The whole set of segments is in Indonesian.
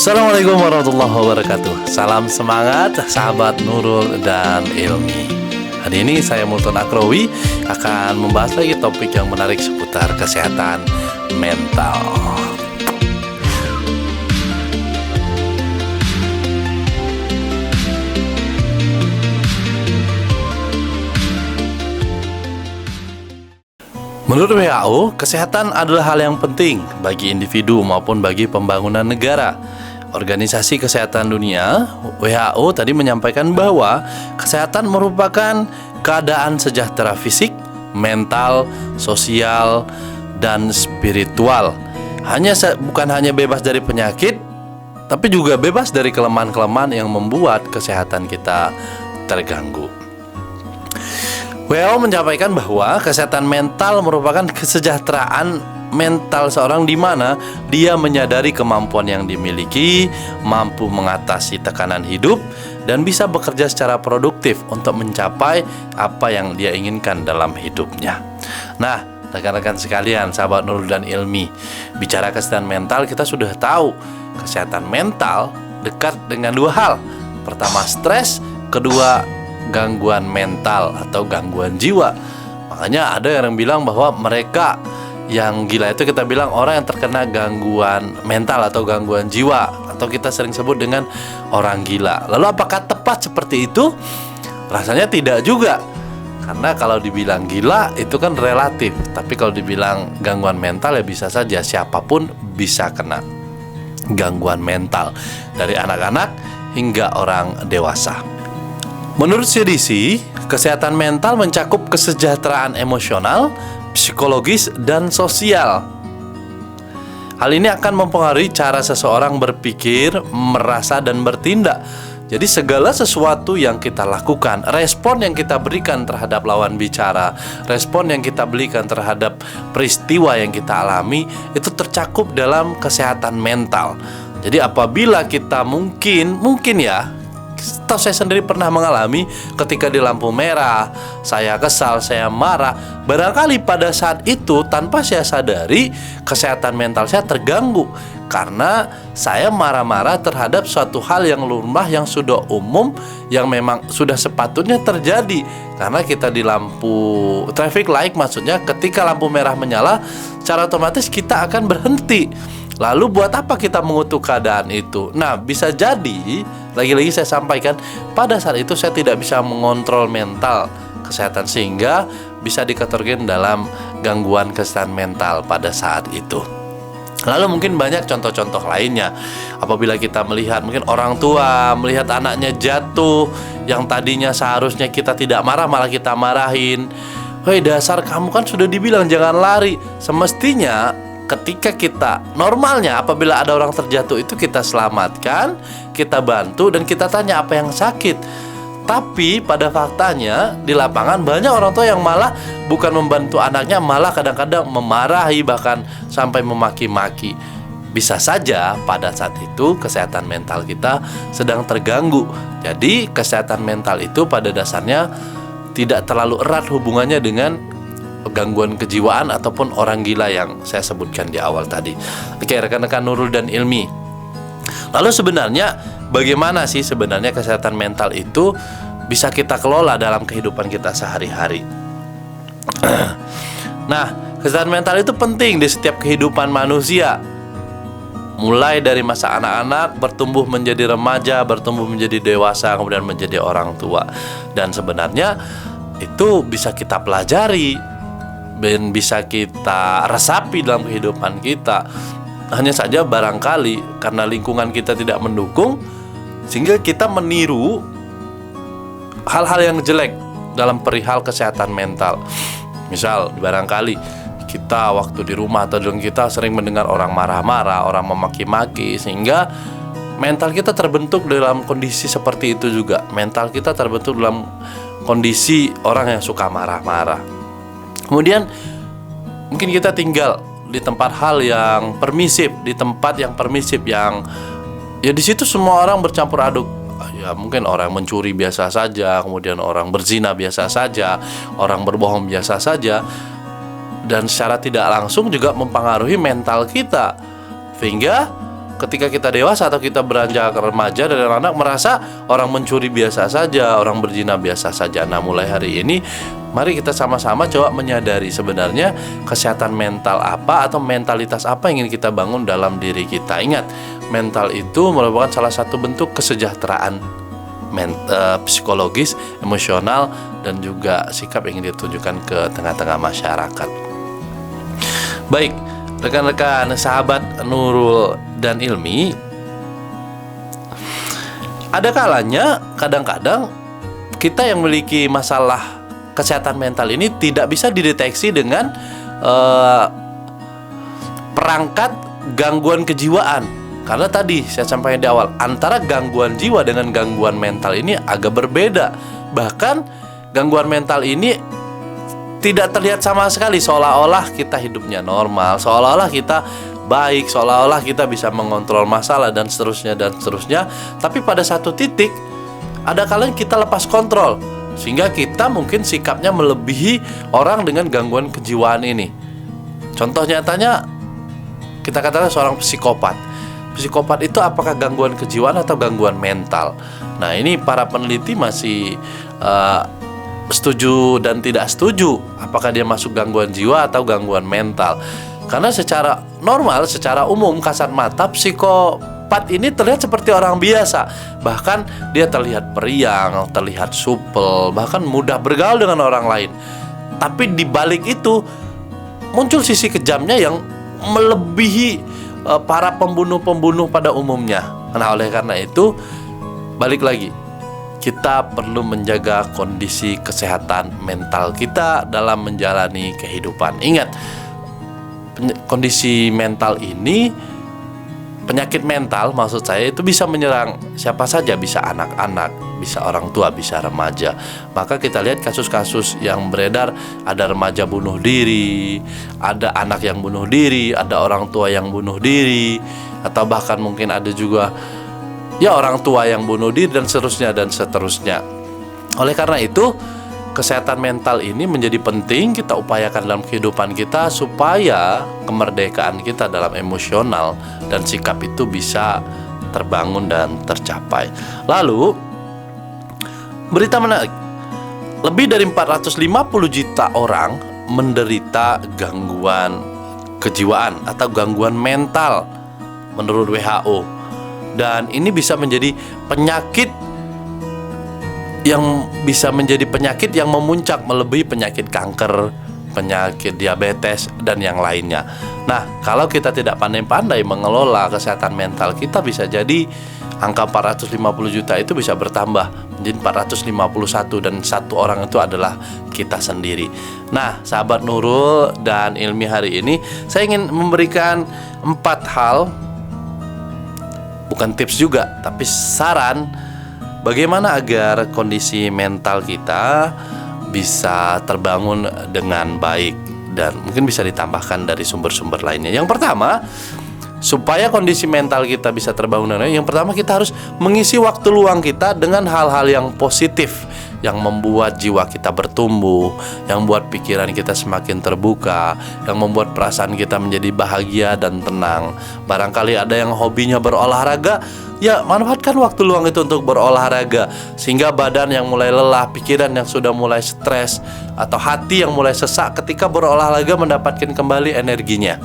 Assalamualaikum warahmatullahi wabarakatuh. Salam semangat sahabat Nurul dan Ilmi. Hari ini saya Multon Akrowi akan membahas lagi topik yang menarik seputar kesehatan mental. Menurut WHO, kesehatan adalah hal yang penting bagi individu maupun bagi pembangunan negara. Organisasi Kesehatan Dunia, WHO, tadi menyampaikan bahwa kesehatan merupakan keadaan sejahtera fisik, mental, sosial, dan spiritual. Bukan hanya bebas dari penyakit, tapi juga bebas dari kelemahan-kelemahan yang membuat kesehatan kita terganggu. WHO menyampaikan bahwa kesehatan mental merupakan kesejahteraan mental seorang di mana dia menyadari kemampuan yang dimiliki, mampu mengatasi tekanan hidup, dan bisa bekerja secara produktif untuk mencapai apa yang dia inginkan dalam hidupnya. Nah, rekan-rekan sekalian, sahabat Nurul dan Ilmi, bicara kesehatan mental, kita sudah tahu kesehatan mental dekat dengan dua hal. Pertama, stres, kedua, gangguan mental atau gangguan jiwa. Makanya ada yang bilang bahwa mereka yang gila itu kita bilang orang yang terkena gangguan mental atau gangguan jiwa, atau kita sering sebut dengan orang gila. Lalu apakah tepat seperti itu? Rasanya tidak juga. Karena kalau dibilang gila itu kan relatif, tapi kalau dibilang gangguan mental ya bisa saja siapapun bisa kena gangguan mental, dari anak-anak hingga orang dewasa. Menurut CDC, kesehatan mental mencakup kesejahteraan emosional, psikologis, dan sosial. Hal ini akan mempengaruhi cara seseorang berpikir, merasa, dan bertindak. Jadi segala sesuatu yang kita lakukan, respon yang kita berikan terhadap lawan bicara, respon yang kita berikan terhadap peristiwa yang kita alami, itu tercakup dalam kesehatan mental. Jadi apabila kita mungkin ya, atau saya sendiri pernah mengalami ketika di lampu merah, saya kesal, saya marah. Barangkali pada saat itu tanpa saya sadari, kesehatan mental saya terganggu karena saya marah-marah terhadap suatu hal yang lumrah, yang sudah umum, yang memang sudah sepatutnya terjadi. Karena kita di lampu traffic light, maksudnya ketika lampu merah menyala, secara otomatis kita akan berhenti. Lalu buat apa kita mengutuk keadaan itu? Nah, bisa jadi, lagi-lagi saya sampaikan, pada saat itu saya tidak bisa mengontrol mental kesehatan, sehingga bisa dikategorikan dalam gangguan kesehatan mental pada saat itu. Lalu mungkin banyak contoh-contoh lainnya. Apabila kita melihat, mungkin orang tua melihat anaknya jatuh, yang tadinya seharusnya kita tidak marah, malah kita marahin. Hei, dasar kamu kan sudah dibilang jangan lari. Semestinya ketika kita normalnya apabila ada orang terjatuh itu kita selamatkan, kita bantu, dan kita tanya apa yang sakit. Tapi pada faktanya di lapangan banyak orang tua yang malah bukan membantu anaknya, malah kadang-kadang memarahi, bahkan sampai memaki-maki. Bisa saja pada saat itu kesehatan mental kita sedang terganggu. Jadi kesehatan mental itu pada dasarnya tidak terlalu erat hubungannya dengan gangguan kejiwaan ataupun orang gila yang saya sebutkan di awal tadi. Oke, rekan-rekan Nurul dan Ilmi, lalu sebenarnya bagaimana sih sebenarnya kesehatan mental itu bisa kita kelola dalam kehidupan kita sehari-hari? Nah, kesehatan mental itu penting di setiap kehidupan manusia, mulai dari masa anak-anak, bertumbuh menjadi remaja, bertumbuh menjadi dewasa, kemudian menjadi orang tua. Dan sebenarnya itu bisa kita pelajari dan bisa kita resapi dalam kehidupan kita. Hanya saja barangkali karena lingkungan kita tidak mendukung, sehingga kita meniru hal-hal yang jelek dalam perihal kesehatan mental. Misal, barangkali kita waktu di rumah atau dengan kita sering mendengar orang marah-marah, orang memaki-maki, sehingga mental kita terbentuk dalam kondisi seperti itu juga. Mental kita terbentuk dalam kondisi orang yang suka marah-marah. Kemudian mungkin kita tinggal di tempat hal yang permisif, di tempat yang permisif, yang ya di situ semua orang bercampur aduk. Ya mungkin orang mencuri biasa saja, kemudian orang berzina biasa saja, orang berbohong biasa saja, dan secara tidak langsung juga mempengaruhi mental kita, sehingga ketika kita dewasa atau kita beranjak remaja dan anak merasa orang mencuri biasa saja, orang berzina biasa saja. Nah, mulai hari ini mari kita sama-sama coba menyadari sebenarnya kesehatan mental apa atau mentalitas apa yang ingin kita bangun dalam diri kita. Ingat, mental itu merupakan salah satu bentuk kesejahteraan psikologis, emosional, dan juga sikap yang ingin ditunjukkan ke tengah-tengah masyarakat. Baik, rekan-rekan sahabat Nurul dan Ilmi, ada kalanya kadang-kadang kita yang memiliki masalah kesehatan mental ini tidak bisa dideteksi dengan perangkat gangguan kejiwaan. Karena tadi saya sampaikan di awal, antara gangguan jiwa dengan gangguan mental ini agak berbeda. Bahkan gangguan mental ini tidak terlihat sama sekali, seolah-olah kita hidupnya normal, seolah-olah kita baik, seolah-olah kita bisa mengontrol masalah dan seterusnya dan seterusnya. Tapi pada satu titik ada kalanya kita lepas kontrol, sehingga kita mungkin sikapnya melebihi orang dengan gangguan kejiwaan ini. Contoh nyatanya, kita katakan seorang psikopat. Psikopat itu apakah gangguan kejiwaan atau gangguan mental? Nah, ini para peneliti masih setuju dan tidak setuju apakah dia masuk gangguan jiwa atau gangguan mental. Karena secara normal, secara umum kasat mata, psikopat ini terlihat seperti orang biasa. Bahkan dia terlihat periang, terlihat supel, bahkan mudah bergaul dengan orang lain. Tapi di balik itu muncul sisi kejamnya yang melebihi para pembunuh-pembunuh pada umumnya. Nah, oleh karena itu, balik lagi, kita perlu menjaga kondisi kesehatan mental kita dalam menjalani kehidupan. Ingat, kondisi mental ini, penyakit mental maksud saya, itu bisa menyerang siapa saja, bisa anak-anak, bisa orang tua, bisa remaja. Maka kita lihat kasus-kasus yang beredar, ada remaja bunuh diri, ada anak yang bunuh diri, ada orang tua yang bunuh diri, atau bahkan mungkin ada juga ya orang tua yang bunuh diri dan seterusnya dan seterusnya. Oleh karena itu, kesehatan mental ini menjadi penting kita upayakan dalam kehidupan kita supaya kemerdekaan kita dalam emosional dan sikap itu bisa terbangun dan tercapai. Lalu, berita menarik, lebih dari 450 juta orang menderita gangguan kejiwaan atau gangguan mental menurut WHO. Dan ini bisa menjadi penyakit yang memuncak melebihi penyakit kanker, penyakit diabetes, dan yang lainnya. Nah, kalau kita tidak pandai-pandai mengelola kesehatan mental kita, bisa jadi angka 450 juta itu bisa bertambah menjadi 451, dan satu orang itu adalah kita sendiri. Nah, sahabat Nurul dan Ilmi, hari ini saya ingin memberikan 4 hal, bukan tips juga, tapi saran bagaimana agar kondisi mental kita bisa terbangun dengan baik dan mungkin bisa ditambahkan dari sumber-sumber lainnya. Yang pertama, supaya kondisi mental kita bisa terbangun dengan baik, yang pertama kita harus mengisi waktu luang kita dengan hal-hal yang positif, yang membuat jiwa kita bertumbuh, yang membuat pikiran kita semakin terbuka, yang membuat perasaan kita menjadi bahagia dan tenang. Barangkali ada yang hobinya berolahraga, ya manfaatkan waktu luang itu untuk berolahraga, sehingga badan yang mulai lelah, pikiran yang sudah mulai stres, atau hati yang mulai sesak, ketika berolahraga mendapatkan kembali energinya.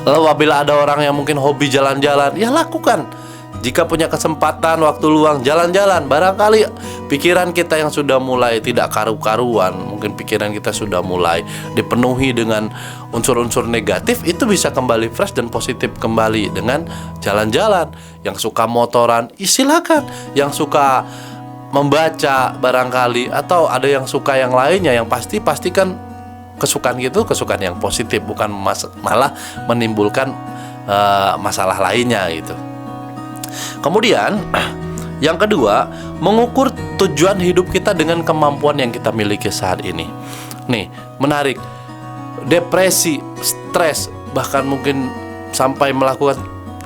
Lalu apabila ada orang yang mungkin hobi jalan-jalan, ya lakukan. Jika punya kesempatan waktu luang, jalan-jalan. Barangkali pikiran kita yang sudah mulai tidak karu-karuan, mungkin pikiran kita sudah mulai dipenuhi dengan unsur-unsur negatif, itu bisa kembali fresh dan positif kembali dengan jalan-jalan. Yang suka motoran, silakan. Yang suka membaca barangkali, atau ada yang suka yang lainnya, yang pastikan kesukaan itu kesukaan yang positif, bukan malah menimbulkan masalah lainnya gitu. Kemudian yang kedua, mengukur tujuan hidup kita dengan kemampuan yang kita miliki saat ini. Nih, menarik. Depresi, stres, bahkan mungkin sampai melakukan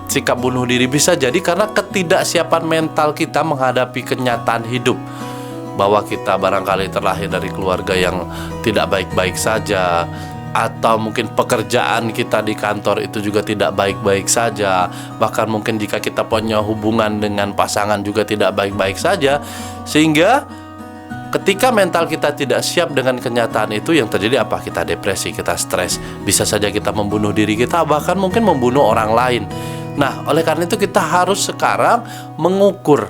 sikap bunuh diri bisa jadi karena ketidaksiapan mental kita menghadapi kenyataan hidup. Bahwa kita barangkali terlahir dari keluarga yang tidak baik-baik saja, atau mungkin pekerjaan kita di kantor itu juga tidak baik-baik saja, bahkan mungkin jika kita punya hubungan dengan pasangan juga tidak baik-baik saja, sehingga ketika mental kita tidak siap dengan kenyataan itu, yang terjadi apa? Kita depresi, kita stres, bisa saja kita membunuh diri kita, bahkan mungkin membunuh orang lain. Nah, oleh karena itu kita harus sekarang mengukur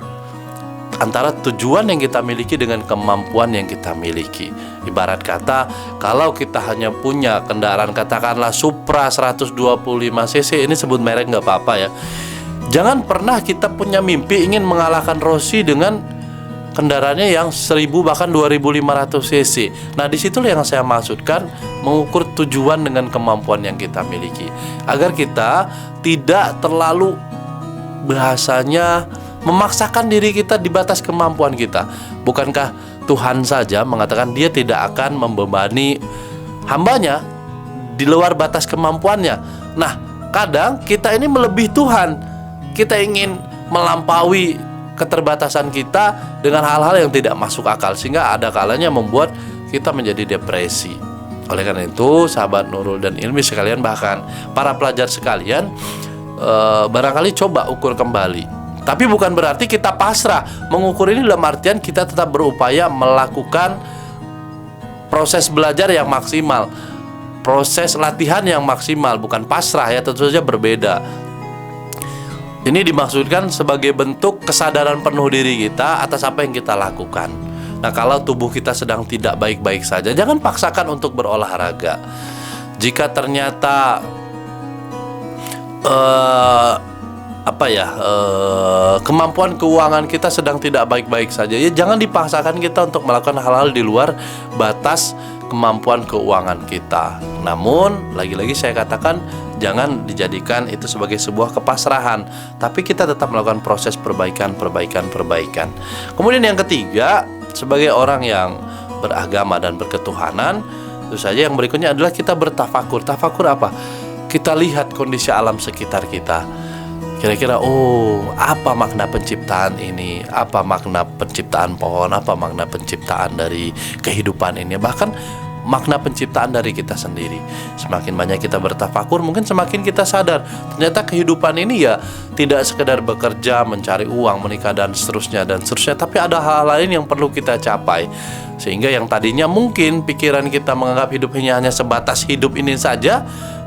antara tujuan yang kita miliki dengan kemampuan yang kita miliki. Ibarat kata, kalau kita hanya punya kendaraan katakanlah Supra 125 cc, ini sebut merek nggak apa-apa ya. Jangan pernah kita punya mimpi ingin mengalahkan Rossi dengan kendaraannya yang 1000 bahkan 2500 cc. Nah, disitulah yang saya maksudkan, mengukur tujuan dengan kemampuan yang kita miliki, agar kita tidak terlalu bahasanya memaksakan diri kita di batas kemampuan kita. Bukankah Tuhan saja mengatakan Dia tidak akan membebani hambanya di luar batas kemampuannya? Nah, kadang kita ini melebihi Tuhan. Kita ingin melampaui keterbatasan kita dengan hal-hal yang tidak masuk akal, sehingga ada kalanya membuat kita menjadi depresi. Oleh karena itu, sahabat Nurul dan Ilmi sekalian, bahkan para pelajar sekalian, barangkali coba ukur kembali. Tapi bukan berarti kita pasrah. Mengukur ini dalam artian kita tetap berupaya melakukan proses belajar yang maksimal, proses latihan yang maksimal, bukan pasrah ya, tentu saja berbeda. Ini dimaksudkan sebagai bentuk kesadaran penuh diri kita atas apa yang kita lakukan. Nah, kalau tubuh kita sedang tidak baik-baik saja, jangan paksakan untuk berolahraga. Jika ternyata kemampuan keuangan kita sedang tidak baik-baik saja, ya jangan dipaksakan kita untuk melakukan hal-hal di luar batas kemampuan keuangan kita. Namun, lagi-lagi saya katakan, jangan dijadikan itu sebagai sebuah kepasrahan, tapi kita tetap melakukan proses perbaikan. Kemudian yang ketiga, sebagai orang yang beragama dan berketuhanan, tentu saja yang berikutnya adalah kita bertafakur. Tafakur apa? Kita lihat kondisi alam sekitar kita. Kira-kira, apa makna penciptaan ini? Apa makna penciptaan pohon? Apa makna penciptaan dari kehidupan ini? Bahkan makna penciptaan dari kita sendiri. Semakin banyak kita bertafakur, mungkin semakin kita sadar ternyata kehidupan ini ya tidak sekedar bekerja, mencari uang, menikah dan seterusnya, tapi ada hal lain yang perlu kita capai. Sehingga yang tadinya mungkin pikiran kita menganggap hidup ini hanya sebatas hidup ini saja,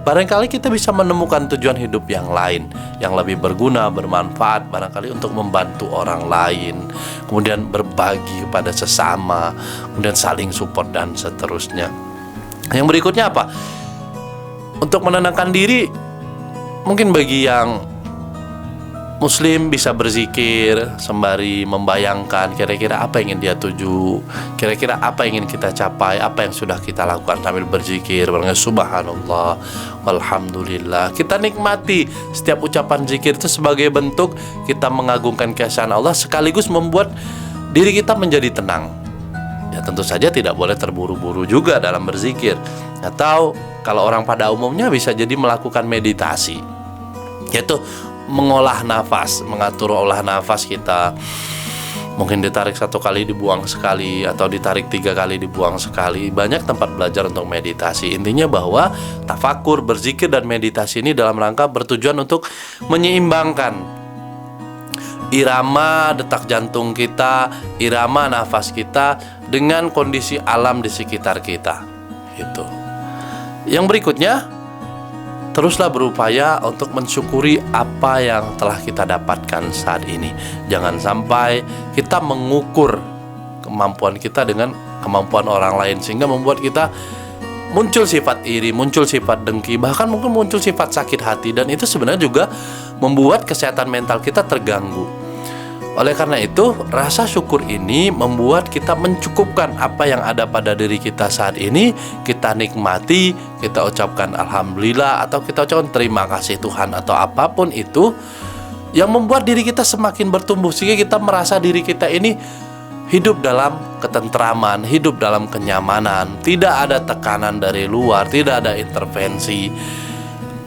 barangkali kita bisa menemukan tujuan hidup yang lain, yang lebih berguna, bermanfaat, barangkali untuk membantu orang lain, kemudian berbagi kepada sesama, kemudian saling support dan seterusnya. Yang berikutnya apa? Untuk menenangkan diri, mungkin bagi yang Muslim bisa berzikir sembari membayangkan kira-kira apa yang ingin dia tuju, kira-kira apa yang ingin kita capai, apa yang sudah kita lakukan sambil berzikir, subhanallah, walhamdulillah. Kita nikmati setiap ucapan zikir itu sebagai bentuk kita mengagungkan keesaan Allah, sekaligus membuat diri kita menjadi tenang. Ya tentu saja tidak boleh terburu-buru juga dalam berzikir. Atau kalau orang pada umumnya bisa jadi melakukan meditasi, yaitu mengolah nafas, mengatur olah nafas kita. Mungkin ditarik 1 kali, dibuang sekali, atau ditarik 3 kali, dibuang sekali. Banyak tempat belajar untuk meditasi. Intinya bahwa tafakur, berzikir, dan meditasi ini dalam rangka bertujuan untuk menyeimbangkan irama detak jantung kita, irama nafas kita dengan kondisi alam di sekitar kita. Gitu. Yang berikutnya, teruslah berupaya untuk mensyukuri apa yang telah kita dapatkan saat ini. Jangan sampai kita mengukur kemampuan kita dengan kemampuan orang lain, sehingga membuat kita muncul sifat iri, muncul sifat dengki, bahkan mungkin muncul sifat sakit hati. Dan itu sebenarnya juga membuat kesehatan mental kita terganggu. Oleh karena itu, rasa syukur ini membuat kita mencukupkan apa yang ada pada diri kita saat ini. Kita nikmati, kita ucapkan alhamdulillah, atau kita ucapkan terima kasih Tuhan, atau apapun itu yang membuat diri kita semakin bertumbuh, sehingga kita merasa diri kita ini hidup dalam ketentraman, hidup dalam kenyamanan, tidak ada tekanan dari luar, tidak ada intervensi.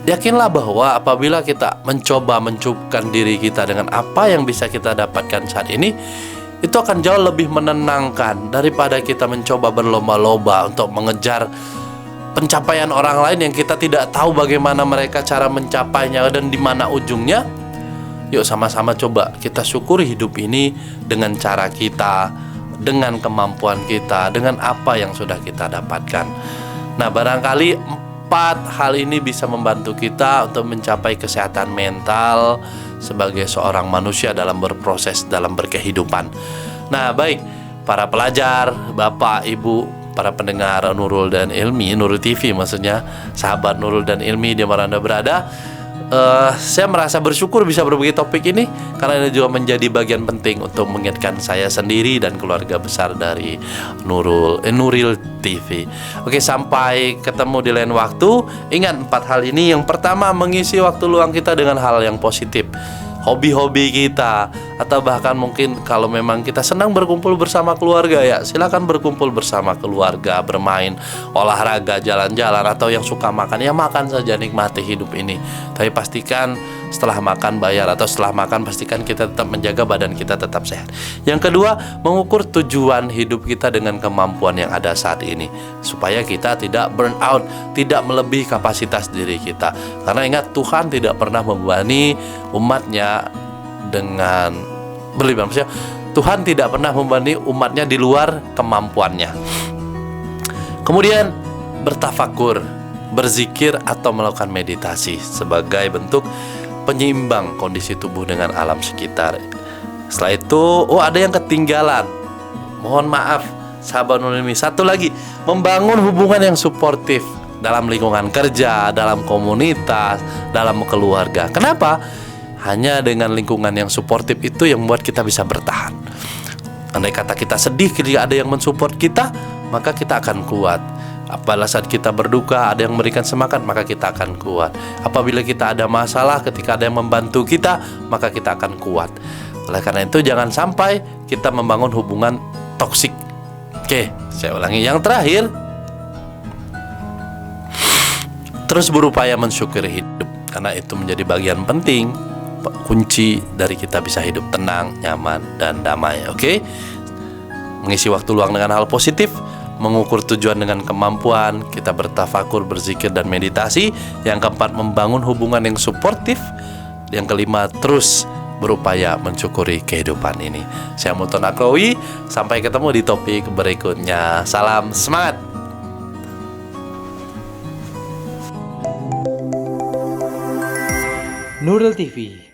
Yakinlah bahwa apabila kita mencoba mencukupkan diri kita dengan apa yang bisa kita dapatkan saat ini, itu akan jauh lebih menenangkan daripada kita mencoba berlomba-lomba untuk mengejar pencapaian orang lain yang kita tidak tahu bagaimana mereka cara mencapainya dan di mana ujungnya. Yuk sama-sama coba kita syukuri hidup ini dengan cara kita, dengan kemampuan kita, dengan apa yang sudah kita dapatkan. Nah, barangkali 4 hal ini bisa membantu kita untuk mencapai kesehatan mental sebagai seorang manusia dalam berproses, dalam berkehidupan. Nah, baik para pelajar, Bapak, Ibu, para pendengar Nurul dan Ilmi, Nurul TV maksudnya, sahabat Nurul dan Ilmi di mana Anda berada, saya merasa bersyukur bisa berbagi topik ini karena ini juga menjadi bagian penting untuk mengingatkan saya sendiri dan keluarga besar dari Nuril TV. Oke, sampai ketemu di lain waktu. Ingat 4 hal ini. Yang pertama, mengisi waktu luang kita dengan hal yang positif, hobi-hobi kita, atau bahkan mungkin kalau memang kita senang berkumpul bersama keluarga, ya silakan berkumpul bersama keluarga, bermain, olahraga, jalan-jalan, atau yang suka makan, ya makan saja, nikmati hidup ini. Tapi pastikan setelah makan bayar, atau setelah makan pastikan kita tetap menjaga badan kita tetap sehat. Yang kedua, mengukur tujuan hidup kita dengan kemampuan yang ada saat ini, supaya kita tidak burn out, tidak melebihi kapasitas diri kita. Karena ingat, Tuhan tidak pernah membebani umatnya dengan berlebihan. Maksudnya, Tuhan tidak pernah membebani umatnya di luar kemampuannya. Kemudian bertafakur, berzikir atau melakukan meditasi sebagai bentuk penyeimbang kondisi tubuh dengan alam sekitar. Setelah itu, ada yang ketinggalan. Mohon maaf, sahabat Nurul. Satu lagi, membangun hubungan yang suportif dalam lingkungan kerja, dalam komunitas, dalam keluarga. Kenapa? Hanya dengan lingkungan yang suportif itu yang membuat kita bisa bertahan. Andai kata kita sedih ketika ada yang mensupport kita, maka kita akan kuat. Apabila saat kita berduka ada yang memberikan semangat, maka kita akan kuat. Apabila kita ada masalah, ketika ada yang membantu kita, maka kita akan kuat. Oleh karena itu, jangan sampai kita membangun hubungan toksik. Oke, saya ulangi. Yang terakhir, terus berupaya mensyukuri hidup, karena itu menjadi bagian penting, kunci dari kita bisa hidup tenang, nyaman, dan damai. Oke? Mengisi waktu luang dengan hal positif, mengukur tujuan dengan kemampuan, kita bertafakur, berzikir, dan meditasi. Yang keempat, membangun hubungan yang suportif. Yang kelima, terus berupaya mensyukuri kehidupan ini. Saya Multon Akrawi, sampai ketemu di topik berikutnya. Salam semangat. Nurul TV.